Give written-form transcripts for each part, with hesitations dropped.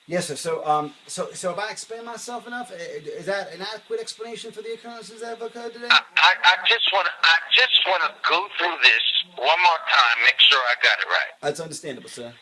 Yes, sir. So if I explain myself enough, is that an adequate explanation for the occurrences that have occurred today? I just wanna go through this one more time, make sure I got it right. That's understandable, sir.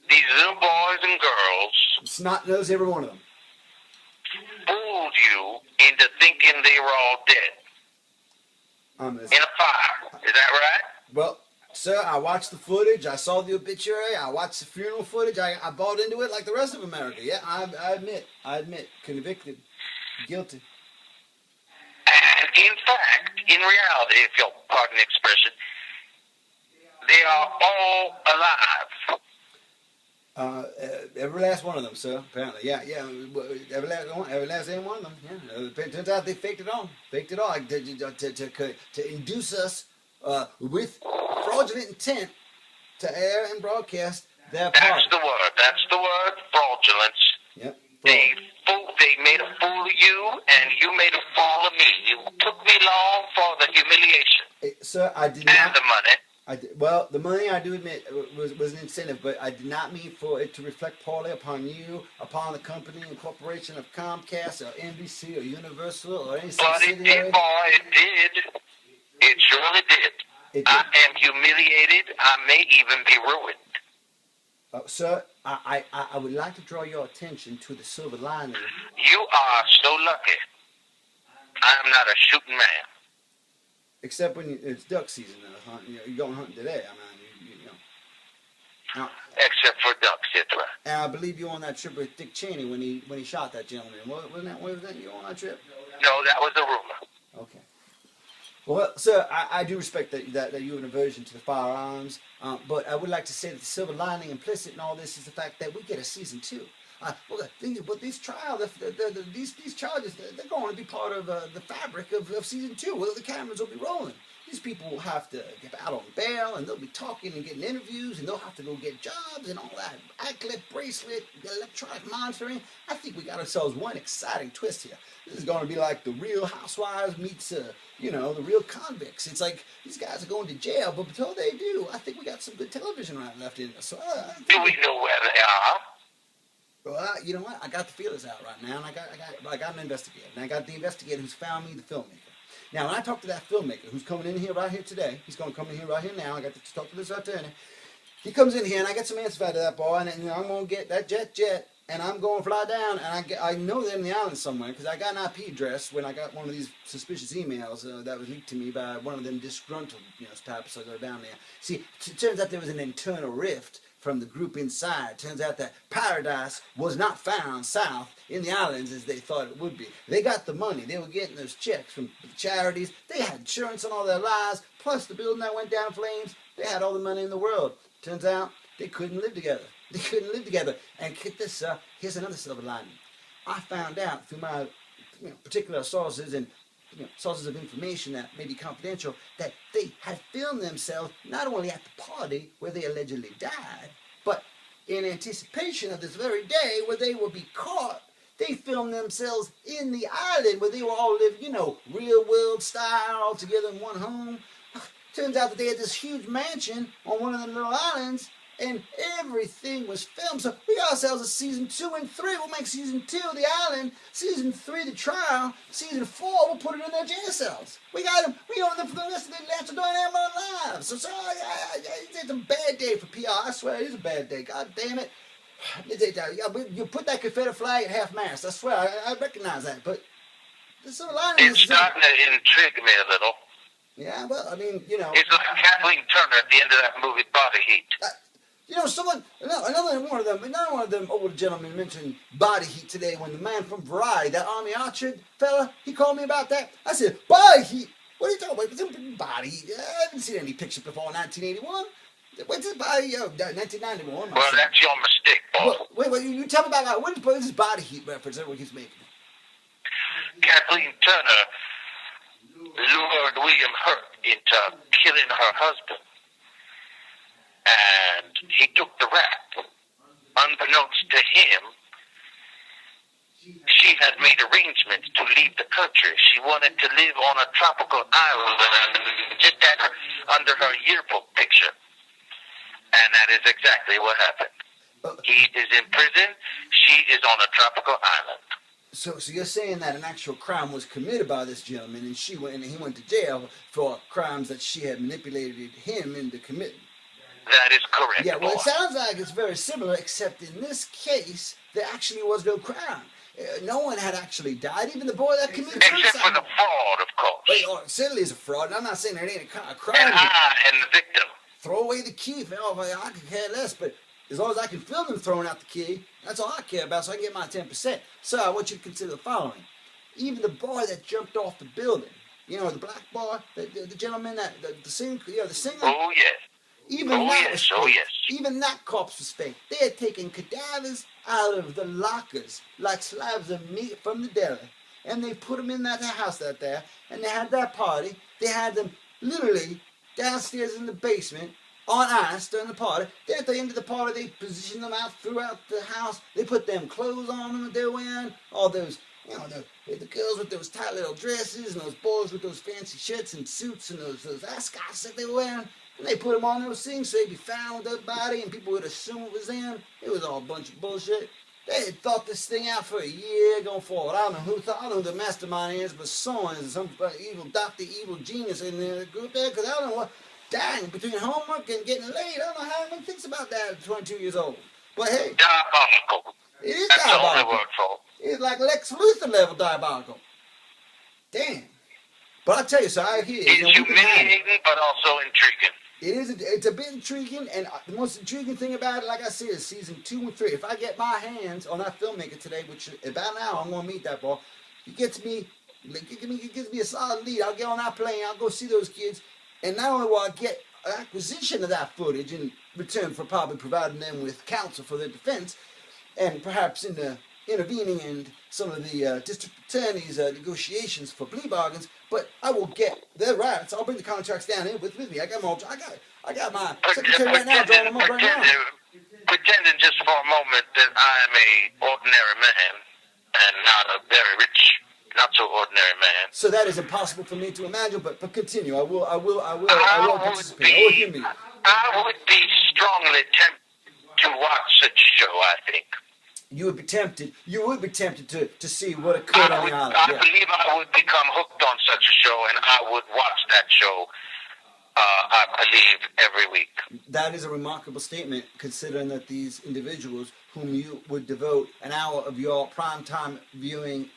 These little boys and girls Snot knows every one of them. fooled you into thinking they were all dead This, in a fire. Is that right? well, sir, I watched the footage. I saw the obituary. I watched the funeral footage. I bought into it like the rest of America. Yeah, I admit, convicted, guilty. And in fact, in reality, if you'll pardon the expression, they are all alive. Every last one of them, sir. Apparently, yeah. Every last one of them. Yeah. It turns out they faked it all. Faked it all to induce us with fraudulent intent to air and broadcast their part. That's the word. That's the word. Fraudulence. Yep. They made a fool of you, and you made a fool of me. You took me long for the humiliation. Sir, I did and not. the money. Well, the money, I do admit, was an incentive, but I did not mean for it to reflect poorly upon you, upon the company and corporation of Comcast or NBC or Universal or any subsidiary. But it did, boy, it did. It surely did. It did. I am humiliated. I may even be ruined. Sir, I would like to draw your attention to the silver lining. You are so lucky. I am not a shooting man. Except when it's duck season, though. You're going hunting today. I mean, you know. Now, except for ducks, that's right. And I believe you were on that trip with Dick Cheney when he shot that gentleman. Was that you on that trip? No, that was a rumor. Okay. Well, sir, I do respect that you have an aversion to the firearms, but I would like to say that the silver lining implicit in all this is the fact that we get a season 2. But these trials, these charges, they're going to be part of the fabric of season 2. Well, the cameras will be rolling. These people will have to get out on bail, and they'll be talking and getting interviews, and they'll have to go get jobs and all that. Anklet, bracelet, electronic monitoring. I think we got ourselves one exciting twist here. This is going to be like the Real Housewives meets, the real convicts. It's like these guys are going to jail, but until they do, I think we got some good television right left in us. So, do we know where they are? Well, you know what? I got the feelers out right now, and I got an investigator, and I got the investigator who's found me the filmmaker. Now, when I talk to that filmmaker who's coming in here right here today, he's going to come in here right here now. I got to talk to this attorney. He comes in here, and I get some answers out of that boy, and I'm going to get that jet, and I'm going to fly down, and I know they're in the island somewhere, because I got an IP address when I got one of these suspicious emails that was leaked to me by one of them disgruntled, types that go down there. See, it turns out there was an internal rift from the group inside. Turns out that paradise was not found south in the islands as they thought it would be. They got the money. They were getting those checks from the charities. They had insurance on all their lives, plus the building that went down in flames. They had all the money in the world. Turns out they couldn't live together. They couldn't live together. And get this, here's another silver lining. I found out through my particular sources and sources of information that may be confidential, that they had filmed themselves not only at the party where they allegedly died, but in anticipation of this very day where they would be caught. They filmed themselves in the island where they were all living, real world style, all together in one home. Turns out that they had this huge mansion on one of the little islands, and everything was filmed. So we got ourselves a season 2 and 3. We'll make season 2 the island, season 3 the trial, season 4 we'll put it in their jail cells. We got them. We own them for the rest of their lives. So it's a bad day for PR. I swear it is a bad day. God damn it. You put that Confederate flag at half-mast. I swear, I recognize that. But the silver lining is starting to intrigue me a little. Yeah, well, I mean, It's like Kathleen Turner at the end of that movie, Body Heat. Another one of them old gentlemen mentioned Body Heat today when the man from Variety, that Army Archer fella, he called me about that. I said, Body Heat? What are you talking about? Body Heat? I haven't seen any picture before 1981. What's this Body? 1991. Well, that's your mistake, boss. Wait, you tell me about that. What is this Body Heat reference everyone keeps making? Kathleen Turner lured William Hurt into killing her husband. And he took the rap. Unbeknownst to him, she had made arrangements to leave the country. She wanted to live on a tropical island just had her under her yearbook picture. And that is exactly what happened. He is in prison. She is on a tropical island. So you're saying that an actual crime was committed by this gentleman, and he went to jail for crimes that she had manipulated him into committing. That is correct. Yeah, well, boy. it sounds like it's very similar, except in this case, there actually was no crime. No one had actually died, even the boy that committed suicide. Except for the fraud, of course. Well, certainly is a fraud, and I'm not saying there ain't a crime. And the victim. Throw away the key. I could care less, but as long as I can film them throwing out the key, that's all I care about, so I get my 10%. So I want you to consider the following. Even the boy that jumped off the building, the black boy, the gentleman, the singer, the singer. Oh, yes. Even that corpse was fake. They had taken cadavers out of the lockers like slabs of meat from the deli, and they put them in that house out there, and they had that party. They had them literally downstairs in the basement on ice during the party. Then at the end of the party, they positioned them out throughout the house. They put them clothes on them that they're wearing, all those, the girls with those tight little dresses, and those boys with those fancy shirts and suits and those ascots that they were wearing. And they put them on those things so they'd be found with their body, and people would assume it was them. It was all a bunch of bullshit. They had thought this thing out for a year going forward. I don't know who the mastermind is, but someone is some evil doctor, evil genius in the group there, because I don't know what. Dang, between homework and getting laid, I don't know how anyone thinks about that at 22 years old. But hey. Diabolical. It is That's diabolical. the only word for it. It's like Lex Luthor level diabolical. Damn. But I tell you, so I hear it's humiliating, but also intriguing. It's a bit intriguing, and the most intriguing thing about it, like I said, is season 2 and 3. If I get my hands on that filmmaker today, which about now I'm going to meet that boy, he gives me a solid lead. I'll get on that plane, I'll go see those kids, and not only will I get an acquisition of that footage in return for probably providing them with counsel for their defense, and perhaps in the intervening in some of the district attorney's negotiations for plea bargains, but I will get their rights. I'll bring the contracts down here with me. I got my secretary right now drawing them up right now. Pretending just for a moment that I am a ordinary man and not a very rich, not so ordinary man. So that is impossible for me to imagine, but continue. I will participate. I would be strongly tempted to watch such a show, I think. You would be tempted to see what occurred on the island. I believe I would become hooked on such a show, and I would watch that show, I believe, every week. That is a remarkable statement, considering that these individuals whom you would devote an hour of your prime time viewing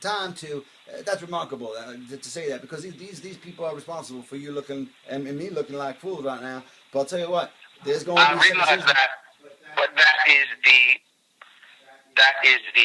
time to, that's remarkable to say that, because these people are responsible for you looking and me looking like fools right now. But I'll tell you what, there's going to be some realize that, but that is the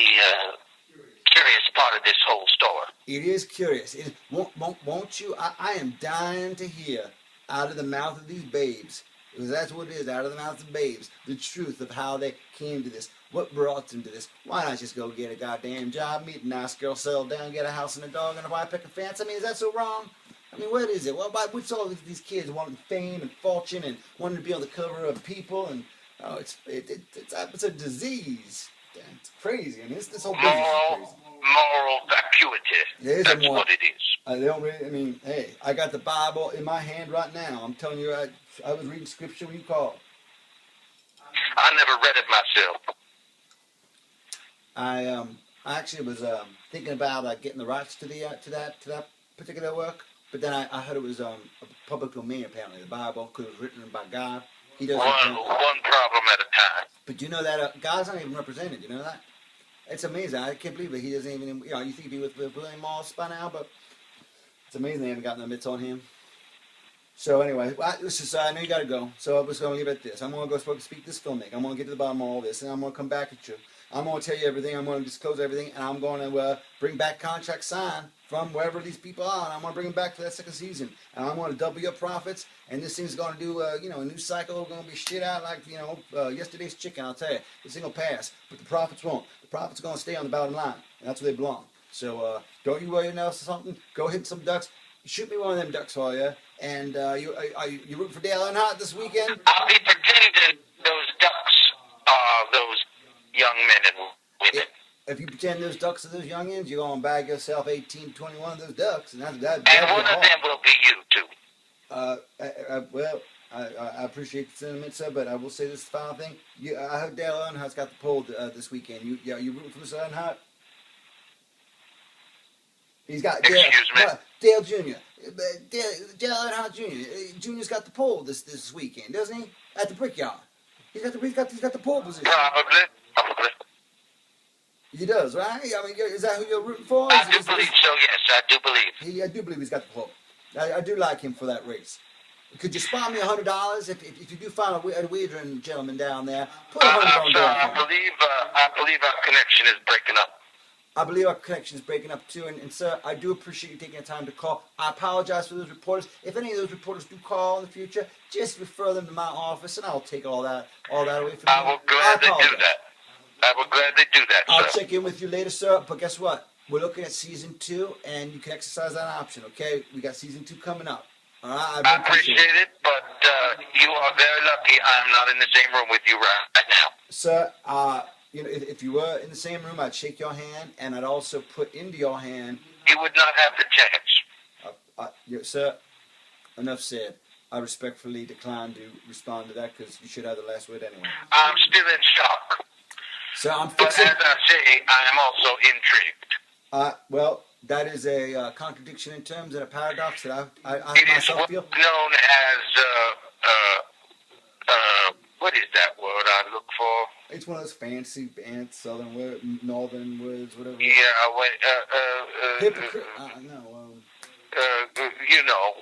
curious part of this whole story. It is curious. Won't you? I am dying to hear out of the mouth of these babes, because that's what it is, out of the mouth of babes, the truth of how they came to this. What brought them to this? Why not just go get a goddamn job, meet a nice girl, settle down, get a house and a dog and a white picket fence? I mean, is that so wrong? I mean, what is it? What's all these kids wanting fame and fortune and wanting to be on the cover of People? And it's a disease. It's crazy. I mean, this whole business is crazy. Moral vacuity. That's what it is. Hey, I got the Bible in my hand right now. I'm telling you, I was reading scripture when you called. I never read it myself. I actually was thinking about getting the rights to that particular work, but then I heard it was a public domain, apparently, the Bible, because it was written by God. He doesn't one problem at a time. But you know that God's not even represented. You know that? It's amazing. I can't believe it. He doesn't even. You think he'd be with William Moss by now, but it's amazing they haven't gotten the mitts on him. So anyway, I know you got to go. So I was going to leave it at this. I'm going to go speak to this filmmaker. I'm going to get to the bottom of all this, and I'm going to come back at you. I'm going to tell you everything. I'm going to disclose everything, and I'm going to bring back contracts signed from wherever these people are, and I'm going to bring them back for that second season. And I'm going to double your profits, and this thing's going to do, a new cycle. We're going to be shit out like, yesterday's chicken, I'll tell you. This thing will pass, but the profits won't. The profits are going to stay on the bottom line, and that's where they belong. So don't you worry yourself or something. Go hit some ducks. Shoot me one of them ducks for you. And you rooting for Dale Earnhardt this weekend? I'll be pretending those ducks are those young men and women. If you pretend those ducks are those youngins, you're going to bag yourself 18, 21 of those ducks. And one of them will be you, too. Well, I appreciate the sentiment, sir, but I will say this final thing. I heard Dale Earnhardt's got the poll this weekend. You rooting for Mr. Earnhardt? He's got Excuse me? Dale Jr. Dale Earnhardt Jr. Jr.'s got the poll this weekend, doesn't he? At the Brickyard. He's got the pole position. Probably. He does, right? I mean, is that who you're rooting for? I do believe so, yes. I do believe. I do believe he's got the pole. I do like him for that race. Could you spot me $100 if you do find a wagering gentleman down there? Put $100 on Sir, there. I believe our connection is breaking up. I believe our connection is breaking up too, and sir, I do appreciate you taking the time to call. I apologize for those reporters. If any of those reporters do call in the future, just refer them to my office, and I'll take all that away from you. I will gladly do that. I will gladly do that, sir. I'll check in with you later, sir. But guess what? We're looking at season 2, and you can exercise that option. Okay, we got season 2 coming up. All right, I appreciate it, but you are very lucky. I'm not in the same room with you right now, sir. If you were in the same room, I'd shake your hand, and I'd also put into your hand. You would not have the chance. Sir, enough said. I respectfully decline to respond to that because you should have the last word anyway. I'm still in shock. So I'm fixing. But as I say, I am also intrigued. Well, that is a contradiction in terms and a paradox that I myself feel. Known as what is that word I look for? It's one of those fancy southern words, northern words, whatever. Yeah, hypocrite. No. You know,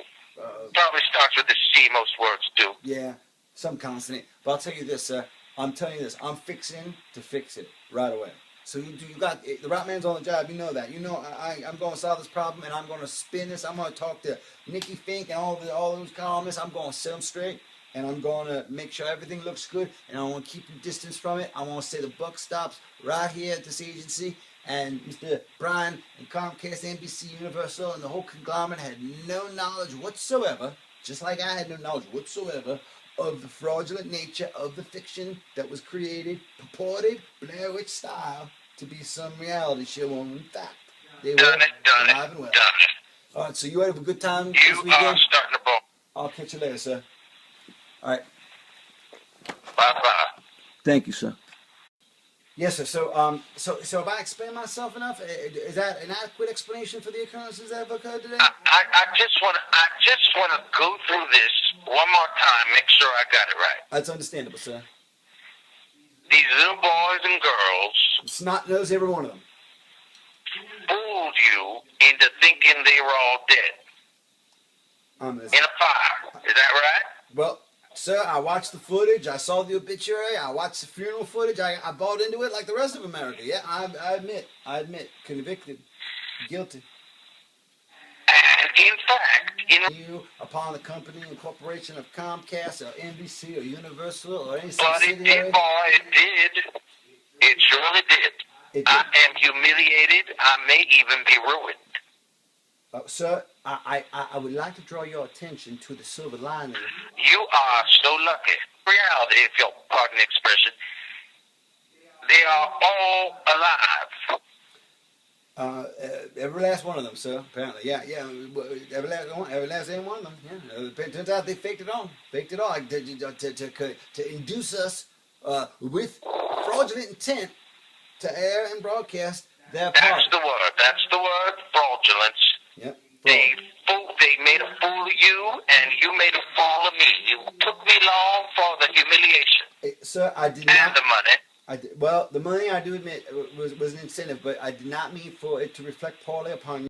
probably starts with the C. Most words do. Yeah, some consonant. But I'll tell you this, sir. I'm telling you this. I'm fixing to fix it right away. So you got the right man's on the job. You know that. You know I'm going to solve this problem, and I'm going to spin this. I'm going to talk to Nikki Fink and all those columnists. I'm going to set them straight, and I'm going to make sure everything looks good. And I want to keep you distance from it. I want to say the buck stops right here at this agency. And Mr. Brian and Comcast, NBC, Universal, and the whole conglomerate had no knowledge whatsoever, just like I had no knowledge whatsoever, of the fraudulent nature of the fiction that was created, purported, Blair Witch style, to be some reality show when in fact they were alive and well. All right, so you have a good time this weekend? You are starting to ball. I'll catch you later, sir. All right. Bye-bye. Thank you, sir. Yes, sir. So if I explain myself enough, is that an adequate explanation for the occurrences that have occurred today? I just want to go through this one more time, make sure I got it right. That's understandable, sir. These little boys and girls, snot nose, every one of them, fooled you into thinking they were all dead in a fire. Is that right? Well, sir, I watched the footage. I saw the obituary. I watched the funeral footage. I bought into it like the rest of America. Yeah, I admit, convicted, guilty. And in fact, you upon the company and corporation of Comcast or NBC or Universal or any but it did, boy, it did. It surely did. I am humiliated. I may even be ruined. Sir, I would like to draw your attention to the silver lining. You are so lucky. Reality, if you'll pardon the expression, they are all alive. Every last one of them, sir. Apparently, yeah. Every last one of them. Yeah. It turns out they faked it all to induce us with fraudulent intent to air and broadcast their part. That's the word. Fraudulence. Yep. They made a fool of you, and you made a fool of me. You took me long for the humiliation. Sir, I did not. And the money. Well, the money, I do admit, was an incentive, but I did not mean for it to reflect poorly upon you.